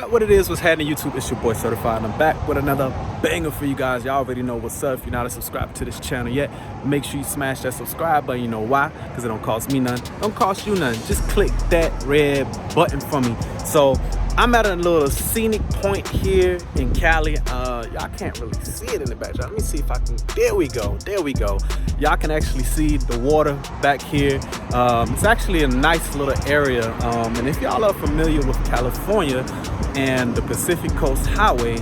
what it is, what's happening YouTube? It's your boy Srtfied, and I'm back with another banger for you guys. Y'all already know what's up. If you're not a subscriber to this channel yet, make sure you smash that subscribe button. You know why? Because it don't cost me none, don't cost you none. Just click that red button for me. So I'm at a little scenic point here in Cali. Y'all can't really see it in the background. Let me see if I can. There we go. Y'all can actually see the water back here. It's actually a nice little area. And if y'all are familiar with California and the Pacific Coast Highway,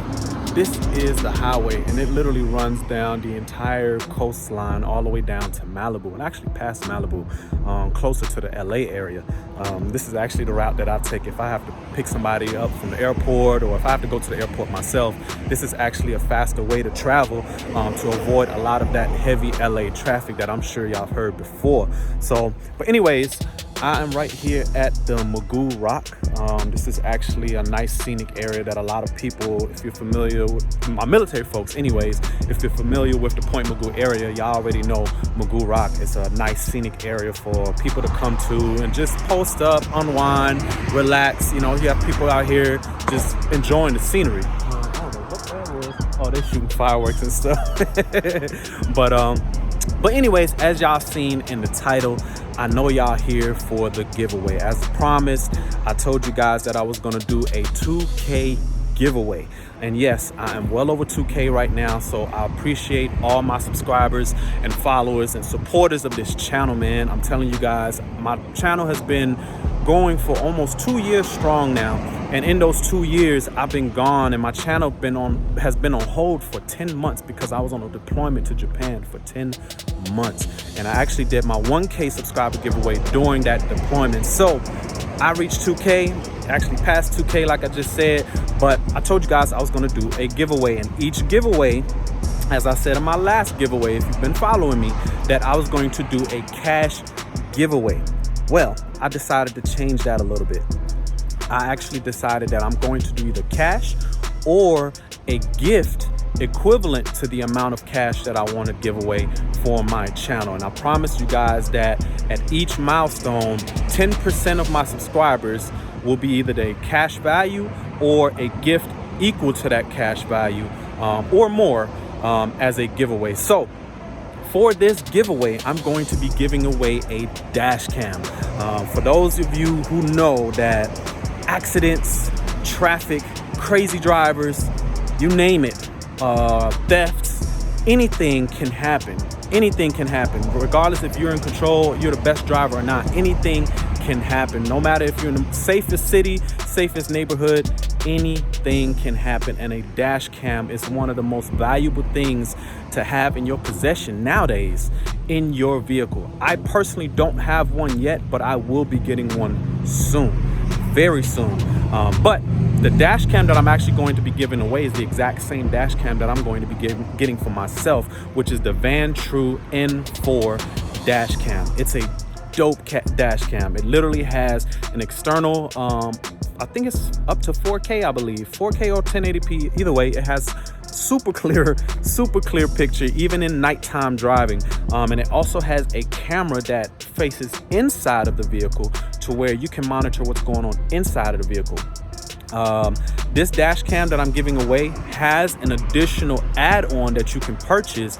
this is the highway, and it literally runs down the entire coastline all the way down to Malibu, and actually past Malibu, closer to the LA area. This is actually the route that I take if I have to pick somebody up from the airport, or if I have to go to the airport myself. This is actually a faster way to travel to avoid a lot of that heavy LA traffic that I'm sure y'all have heard before. So, but anyways, I am right here at the Magoo Rock. This is actually a nice scenic area that a lot of people, if you're familiar with my military folks anyways, if you're familiar with the Point Magoo area, y'all already know Magoo Rock is a nice scenic area for people to come to and just post up, unwind, relax. You know, you have people out here just enjoying the scenery. I don't know what that was. Oh, they're shooting fireworks and stuff. But anyways, as y'all seen in the title, I know y'all here for the giveaway. As promised, I told you guys that I was gonna do a 2K giveaway. And yes, I am well over 2K right now, so I appreciate all my subscribers and followers and supporters of this channel, man. I'm telling you guys, my channel has been going for almost 2 years strong now, and in those 2 years I've been gone, and my channel has been on hold for 10 months because I was on a deployment to Japan for 10 months, and I actually did my 1K subscriber giveaway during that deployment. So I reached 2K, actually past 2K like I just said, but I told you guys I was going to do a giveaway, and each giveaway, as I said in my last giveaway, if you've been following me, that I was going to do a cash giveaway. Well, I decided to change that a little bit. I actually decided that I'm going to do either cash or a gift equivalent to the amount of cash that I want to give away for my channel. And I promise you guys that at each milestone, 10% of my subscribers will be either the cash value or a gift equal to that cash value or more as a giveaway. So for this giveaway, I'm going to be giving away a dash cam. For those of you who know that accidents, traffic, crazy drivers, you name it, thefts, anything can happen. Anything can happen. Regardless if you're in control, you're the best driver or not, anything can happen. No matter if you're in the safest city, safest neighborhood, anything can happen. And a dash cam is one of the most valuable things to have in your possession nowadays in your vehicle. I personally don't have one yet, but I will be getting one soon, very soon. But the dash cam that I'm actually going to be giving away is the exact same dash cam that I'm going to be getting for myself, which is the Vantrue N4 dash cam. It's a dope dash cam. It literally has an external, I think it's up to 4K, I believe, 4K or 1080p. Either way, it has super clear picture, even in nighttime driving. And it also has a camera that faces inside of the vehicle to where you can monitor what's going on inside of the vehicle. This dash cam that I'm giving away has an additional add-on that you can purchase,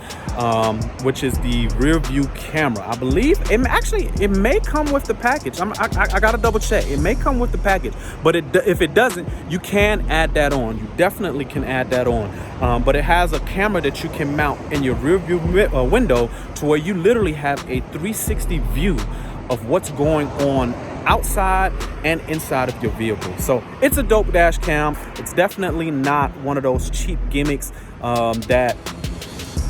which is the rear view camera. I believe it may come with the package. I gotta double check. It may come with the package, but if it doesn't, you can add that on. You definitely can add that on. But it has a camera that you can mount in your rear view window to where you literally have a 360 view of what's going on outside and inside of your vehicle. So it's a dope dash cam. It's definitely not one of those cheap gimmicks that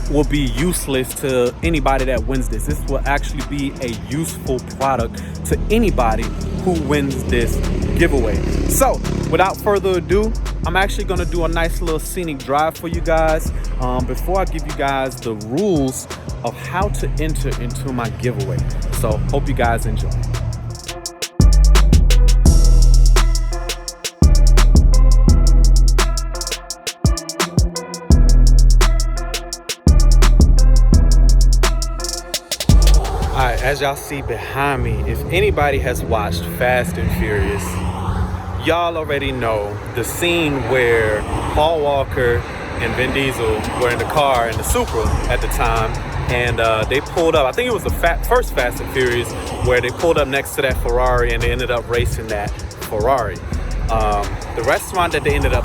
will be useless to anybody that wins this. This will actually be a useful product to anybody who wins this giveaway. So without further ado, I'm actually going to do a nice little scenic drive for you guys before I give you guys the rules of how to enter into my giveaway. So hope you guys enjoy. Alright, as y'all see behind me, if anybody has watched Fast and Furious, y'all already know the scene where Paul Walker and Vin Diesel were in the car in the Supra at the time, and they pulled up. I think it was the first Fast and Furious, where they pulled up next to that Ferrari and they ended up racing that Ferrari. The restaurant that they ended up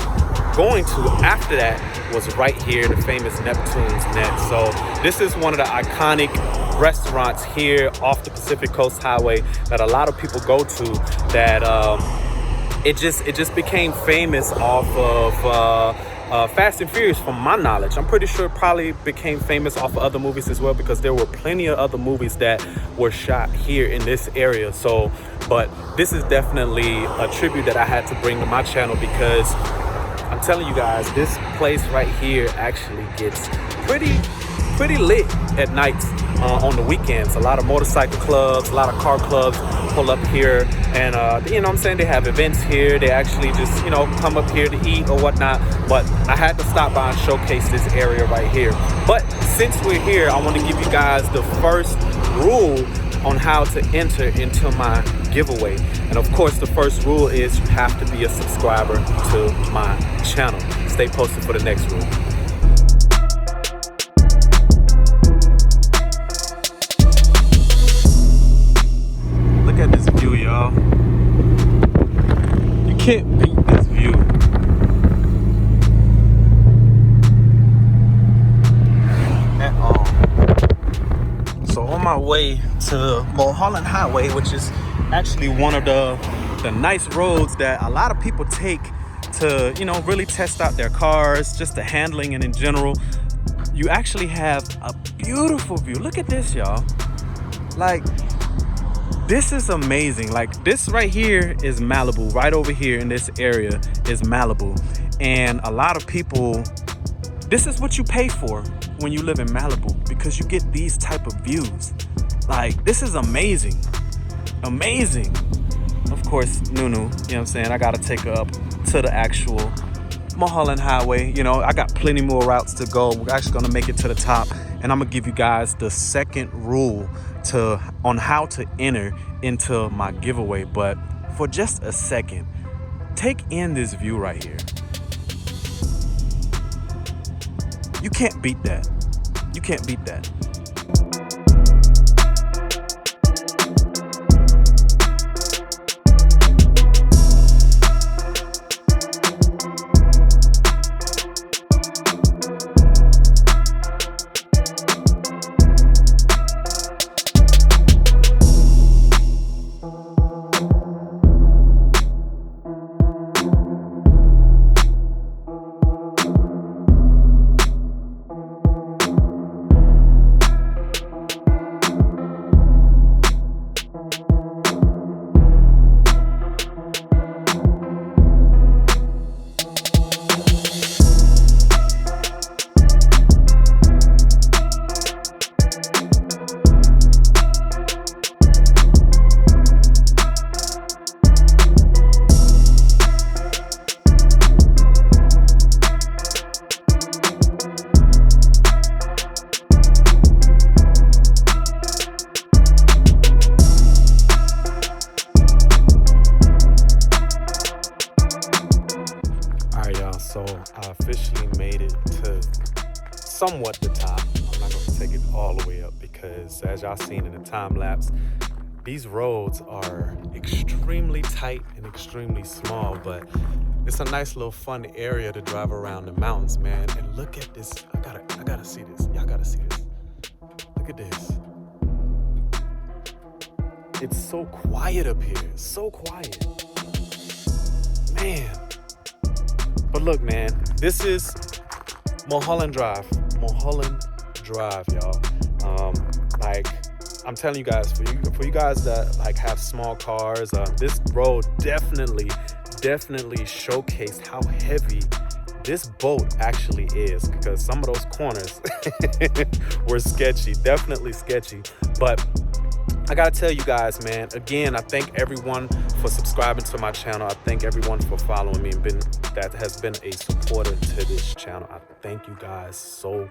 going to after that was right here, the famous Neptune's Net. So this is one of the iconic restaurants here off the Pacific Coast Highway that a lot of people go to, that it just became famous off of Fast and Furious, from my knowledge. I'm pretty sure it probably became famous off of other movies as well, because there were plenty of other movies that were shot here in this area. So, but this is definitely a tribute that I had to bring to my channel, because I'm telling you guys, this place right here actually gets pretty lit at nights on the weekends. A lot of motorcycle clubs, a lot of car clubs pull up here, and you know what I'm saying, they have events here. They actually just, you know, come up here to eat or whatnot. But I had to stop by and showcase this area right here. But since we're here, I want to give you guys the first rule on how to enter into my giveaway. And of course, the first rule is you have to be a subscriber to my channel. Stay posted for the next rule. Look at this view, y'all. You can't beat this view. At all. So on my way to Mulholland Highway, which is actually one of the nice roads that a lot of people take to, you know, really test out their cars, just the handling, and in general, you actually have a beautiful view. Look at this, y'all. Like, this is amazing. Like, this right here is Malibu. Right over here in this area is Malibu. And a lot of people, this is what you pay for when you live in Malibu, because you get these type of views. Like, this is amazing. Amazing. Of course, Nunu, you know what I'm saying, I gotta take her up to the actual Mulholland Highway. You know, I got plenty more routes to go. We're actually gonna make it to the top, and I'm gonna give you guys the second rule on how to enter into my giveaway. But for just a second, take in this view right here. You can't beat that. You can't beat that. So I officially made it to somewhat the top. I'm not going to take it all the way up, because as y'all seen in the time lapse, these roads are extremely tight and extremely small, but it's a nice little fun area to drive around the mountains, man. And look at this. I gotta see this. Y'all gotta see this. Look at this. It's so quiet up here. It's so quiet. Man. But look, man, this is Mulholland Drive. Mulholland Drive, y'all. Like, I'm telling you guys, for you guys that like have small cars, this road definitely showcased how heavy this boat actually is, because some of those corners were sketchy, definitely sketchy. But I gotta tell you guys, man, again, I thank everyone for subscribing to my channel. I thank everyone for following me and that has been a supporter to this channel. I thank you guys so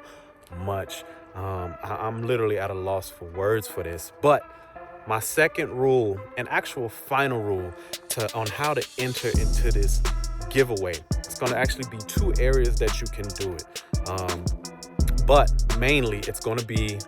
much. I'm literally at a loss for words for this, but my second rule, an actual final rule on how to enter into this giveaway. It's going to actually be 2 areas that you can do it. But mainly it's going to be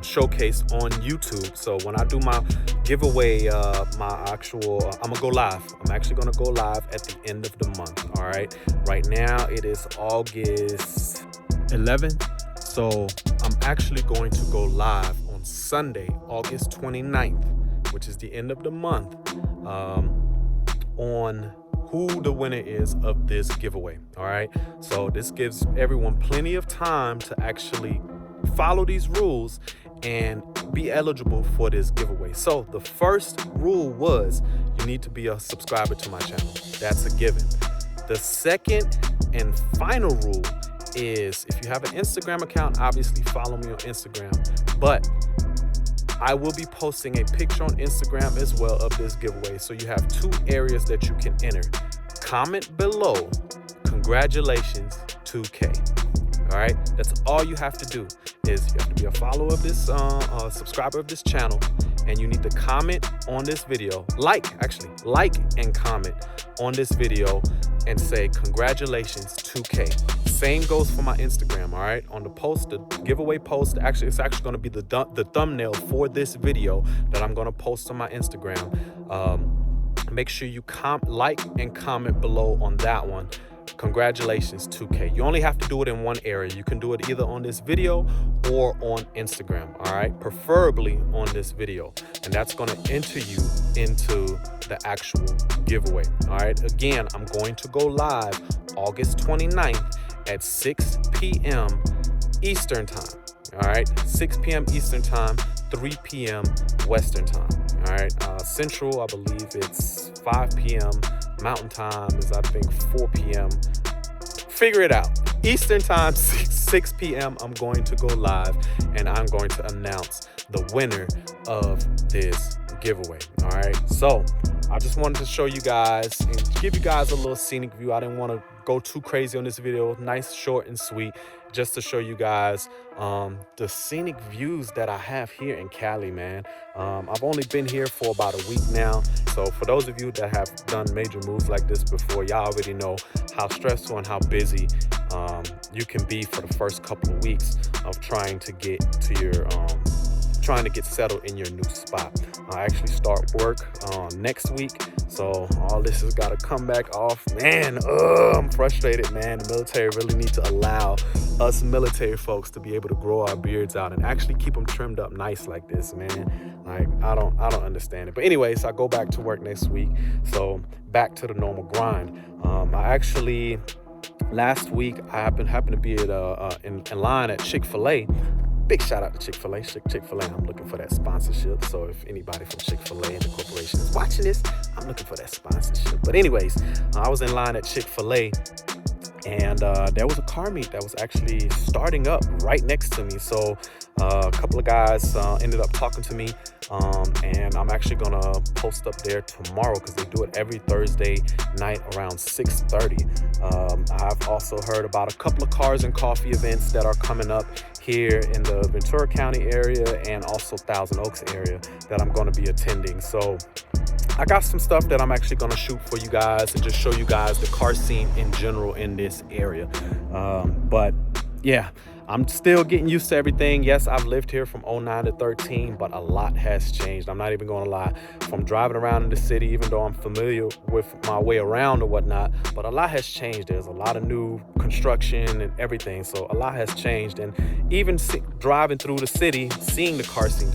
showcased on YouTube. So when I do my giveaway, I'm gonna go live. I'm actually gonna go live at the end of the month. All right. Right now it is August 11th. So I'm actually going to go live on Sunday, August 29th, which is the end of the month, on who the winner is of this giveaway. All right. So this gives everyone plenty of time to actually follow these rules and be eligible for this giveaway. So the first rule was you need to be a subscriber to my channel. That's a given. The second and final rule is if you have an Instagram account, obviously follow me on Instagram, but I will be posting a picture on Instagram as well of this giveaway. So you have 2 areas that you can enter. Comment below, congratulations, 2K. All right, that's all you have to do is you have to be a follower of this, subscriber of this channel, and you need to comment on this video, like and comment on this video and say congratulations, 2K. Same goes for my Instagram. All right, on the post, the giveaway post, it's actually going to be the thumbnail for this video that I'm going to post on my Instagram. Make sure you like and comment below on that one. Congratulations, 2K. You only have to do it in one area. You can do it either on this video or on Instagram. All right, preferably on this video, and that's going to enter you into the actual giveaway. All right, again, I'm going to go live August 29th at 6 p.m. Eastern time. All right, 6 p.m. Eastern time, 3 p.m. Western time. All right, Central, I believe it's 5 p.m. Mountain time is, I think, 4 p.m. Figure it out. Eastern time, 6 p.m. I'm going to go live and I'm going to announce the winner of this giveaway. All right, so I just wanted to show you guys and give you guys a little scenic view. I didn't want to go too crazy on this video. Nice, short and sweet, just to show you guys the scenic views that I have here in Cali, man. I've only been here for about a week now. So for those of you that have done major moves like this before, y'all already know how stressful and how busy you can be for the first couple of weeks of trying to get to your trying to get settled in your new spot. I actually start work next week, so all this has got to come back off. Man, I'm frustrated, man. The military really needs to allow us military folks to be able to grow our beards out and actually keep them trimmed up nice like this, man. Like, I don't understand it. But anyways, I go back to work next week, so back to the normal grind. I actually, last week, I happened to be at in line at Chick-fil-A. Big shout out to Chick-fil-A. Chick-fil-A, I'm looking for that sponsorship. So if anybody from Chick-fil-A and the corporation is watching this, I'm looking for that sponsorship. But anyways, I was in line at Chick-fil-A, and there was a car meet that was actually starting up right next to me. So a couple of guys ended up talking to me, and I'm actually gonna post up there tomorrow because they do it every Thursday night around 6:30. I've also heard about a couple of cars and coffee events that are coming up here in the Ventura County area and also Thousand Oaks area that I'm going to be attending. So I got some stuff that I'm actually going to shoot for you guys and just show you guys the car scene in general in this area. But yeah, I'm still getting used to everything. Yes, I've lived here from 09 to 13, but a lot has changed. I'm not even going to lie. From driving around in the city, even though I'm familiar with my way around or whatnot, but a lot has changed. There's a lot of new construction and everything. So a lot has changed. And even driving through the city, seeing the car scene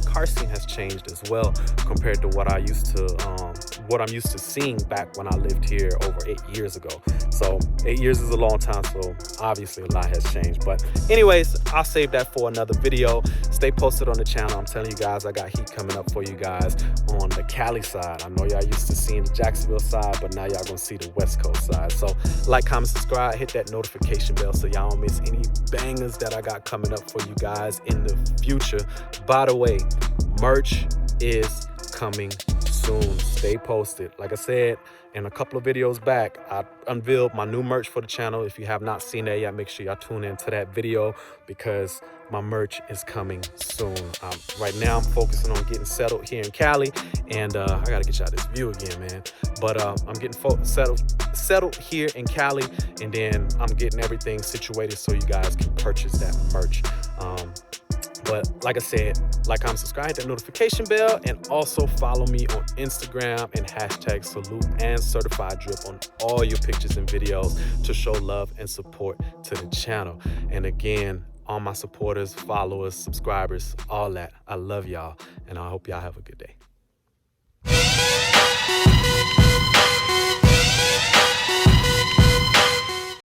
has changed as well compared to what I'm used to seeing back when I lived here over 8 years ago. So 8 years is a long time. So obviously a lot has changed. But anyways, I'll save that for another video. Stay posted on the channel. I'm telling you guys, I got heat coming up for you guys on the Cali side. I know y'all used to seeing the Jacksonville side, but now y'all gonna see the West Coast side. So like, comment, subscribe, hit that notification bell so y'all don't miss any bangers that I got coming up for you guys in the future. By the way, merch is coming soon. Stay posted. Like I said in a couple of videos back, I unveiled my new merch for the channel. If you have not seen that yet, make sure y'all tune into that video because my merch is coming soon. Right now I'm focusing on getting settled here in Cali, and I gotta get y'all this view again, man. But I'm getting settled here in Cali, and then I'm getting everything situated so you guys can purchase that merch. But like I said, like, comment, subscribe, hit that notification bell, and also follow me on Instagram and hashtag salute and Srtfied drip on all your pictures and videos to show love and support to the channel. And again, all my supporters, followers, subscribers, all that, I love y'all, and I hope y'all have a good day.